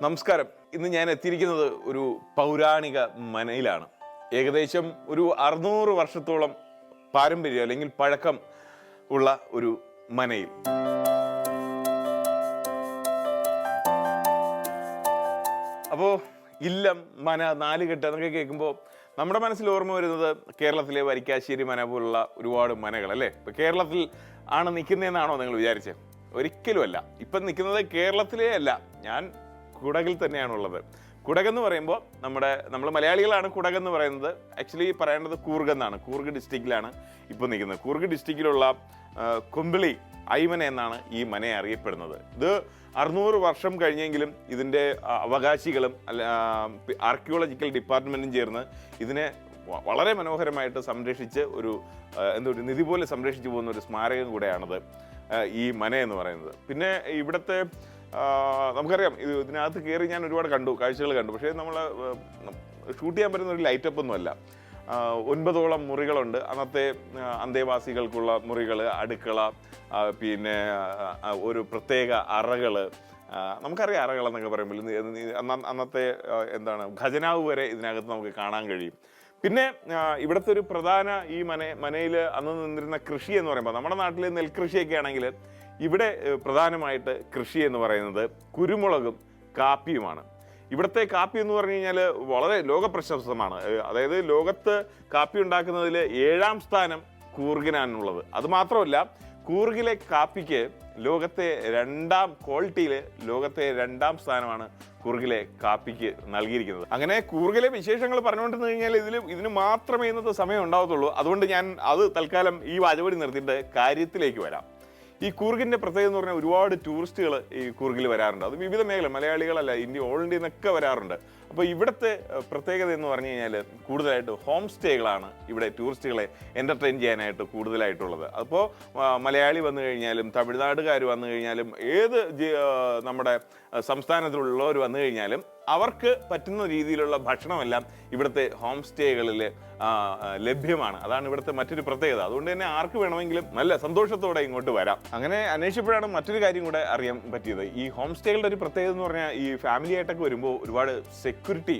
നമസ്കാരം. ഇന്ന് ഞാൻ എത്തിയിരിക്കുന്നത് ഒരു പൗരാണിക മനയിലാണ്. ഏകദേശം ഒരു 600 വർഷത്തോളം പാരമ്പര്യം അല്ലെങ്കിൽ പഴക്കം ഉള്ള ഒരു മനയിൽ. അപ്പോൾ ഇല്ലം, മന, നാലുകെട്ട് എന്നൊക്കെ കേൾക്കുമ്പോൾ നമ്മുടെ മനസ്സിൽ ഓർമ്മ വരുന്നത് കേരളത്തിലെ വരിക്കാശ്ശേരി മന പോലുള്ള ഒരുപാട് മനകൾ അല്ലേ. ഇപ്പം കേരളത്തിൽ ആണ് നിൽക്കുന്നതെന്നാണോ നിങ്ങൾ വിചാരിച്ചത്? ഒരിക്കലുമല്ല. ഇപ്പം നിൽക്കുന്നത് കേരളത്തിലേ അല്ല, ഞാൻ കുടകിൽ തന്നെയാണുള്ളത്. കുടക് എന്ന് പറയുമ്പോൾ നമ്മൾ മലയാളികളാണ് കുടക് എന്ന് പറയുന്നത്. ആക്ച്വലി പറയേണ്ടത് കൂർഗ് എന്നാണ്. കൂർഗ് ഡിസ്ട്രിക്റ്റിലാണ് ഇപ്പോൾ നിൽക്കുന്നത്. കൂർഗ് ഡിസ്ട്രിക്റ്റിലുള്ള കൊമ്പിളി ഐമന എന്നാണ് ഈ മനയെ അറിയപ്പെടുന്നത്. ഇത് 600 വർഷം കഴിഞ്ഞെങ്കിലും ഇതിൻ്റെ അവകാശികളും ആർക്കിയോളജിക്കൽ ഡിപ്പാർട്ട്മെൻറ്റും ചേർന്ന് ഇതിനെ വളരെ മനോഹരമായിട്ട് സംരക്ഷിച്ച് ഒരു നിധി പോലെ സംരക്ഷിച്ചു പോകുന്ന ഒരു സ്മാരകം കൂടെയാണത് ഈ മന എന്ന് പറയുന്നത്. പിന്നെ ഇവിടുത്തെ നമുക്കറിയാം, ഇതിനകത്ത് കയറി ഞാൻ ഒരുപാട് കാഴ്ചകൾ കണ്ടു. പക്ഷേ നമ്മൾ ഷൂട്ട് ചെയ്യാൻ പറ്റുന്ന ഒരു ലൈറ്റപ്പ് ഒന്നുമല്ല. 9ഓളം മുറികളുണ്ട്. അന്നത്തെ അന്തേവാസികൾക്കുള്ള മുറികൾ, അടുക്കള, പിന്നെ ഒരു പ്രത്യേക അറകൾ. നമുക്കറിയാം അറകൾ എന്നൊക്കെ പറയുമ്പോൾ അന്നത്തെ ഖജനാവ് വരെ ഇതിനകത്ത് നമുക്ക് കാണാൻ കഴിയും. പിന്നെ ഇവിടുത്തെ ഒരു പ്രധാന ഈ മനയിൽ അന്ന് നിന്നിരുന്ന കൃഷി എന്ന് പറയുമ്പോൾ നമ്മുടെ നാട്ടിൽ നെൽകൃഷിയൊക്കെ ആണെങ്കിൽ ഇവിടെ പ്രധാനമായിട്ട് കൃഷി എന്ന് പറയുന്നത് കുരുമുളകും കാപ്പിയുമാണ്. ഇവിടുത്തെ കാപ്പി എന്ന് പറഞ്ഞു കഴിഞ്ഞാൽ വളരെ ലോകപ്രശസ്തമാണ്. അതായത് ലോകത്ത് കാപ്പി ഉണ്ടാക്കുന്നതിൽ 7ാം സ്ഥാനം കൂർഗിനാണുള്ളത്. അതുമാത്രമല്ല, കൂർഗിലെ കാപ്പിക്ക് ലോകത്തെ 2ാം ക്വാളിറ്റിയിൽ ലോകത്തെ 2ാം സ്ഥാനമാണ് കൂർഗിലെ കാപ്പിക്ക് നൽകിയിരിക്കുന്നത്. അങ്ങനെ കൂർഗിലെ വിശേഷങ്ങൾ പറഞ്ഞുകൊണ്ടിരുന്നു കഴിഞ്ഞാൽ ഇതിന് മാത്രമേ ഇന്നത്തെ സമയം ഉണ്ടാവത്തുള്ളൂ. അതുകൊണ്ട് ഞാൻ അത് തൽക്കാലം ഈ വാചപടി നിർത്തിയിട്ട് കാര്യത്തിലേക്ക് വരാം. ഈ കൂർഗിൻ്റെ പ്രത്യേകത എന്ന് പറഞ്ഞാൽ ഒരുപാട് ടൂറിസ്റ്റുകൾ ഈ കൂർഗിൽ വരാറുണ്ട്. അത് വിവിധ മേഖല, മലയാളികളല്ല, ഓൾ ഇന്ത്യയിൽ നിന്നൊക്കെ വരാറുണ്ട്. അപ്പോൾ ഇവിടുത്തെ പ്രത്യേകത എന്ന് പറഞ്ഞു കഴിഞ്ഞാൽ കൂടുതലായിട്ട് ഹോം സ്റ്റേകളാണ് ഇവിടെ ടൂറിസ്റ്റുകളെ എൻ്റർടൈൻ ചെയ്യാനായിട്ട് കൂടുതലായിട്ടുള്ളത്. അപ്പോൾ മലയാളി വന്നു കഴിഞ്ഞാലും തമിഴ്നാടുകാർ വന്നു കഴിഞ്ഞാലും ഏത് നമ്മുടെ സംസ്ഥാനത്തിലുള്ളവർ വന്നു കഴിഞ്ഞാലും അവർക്ക് പറ്റുന്ന രീതിയിലുള്ള ഭക്ഷണമെല്ലാം ഇവിടുത്തെ ഹോം സ്റ്റേകളിൽ ലഭ്യമാണ്. അതാണ് ഇവിടുത്തെ മറ്റൊരു പ്രത്യേകത. അതുകൊണ്ട് തന്നെ ആർക്ക് വേണമെങ്കിലും നല്ല സന്തോഷത്തോടെ ഇങ്ങോട്ട് വരാം. അങ്ങനെ അന്വേഷിച്ചപ്പോഴാണ് മറ്റൊരു കാര്യം കൂടെ അറിയാൻ പറ്റിയത്. ഈ ഹോം സ്റ്റേകളുടെ ഒരു പ്രത്യേകത എന്ന് പറഞ്ഞാൽ ഈ ഫാമിലി ആയിട്ടൊക്കെ വരുമ്പോൾ ഒരുപാട് സെക്യൂരിറ്റി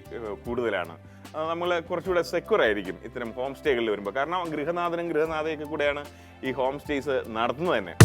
കൂടുതലാണ്. നമ്മൾ കുറച്ചുകൂടെ സെക്യൂർ ആയിരിക്കും ഇത്തരം ഹോം സ്റ്റേകളിൽ വരുമ്പോൾ. കാരണം ഗൃഹനാഥനും ഗൃഹനാഥയൊക്കെ കൂടെയാണ് ഈ ഹോം സ്റ്റേസ് നടത്തുന്നത് തന്നെ.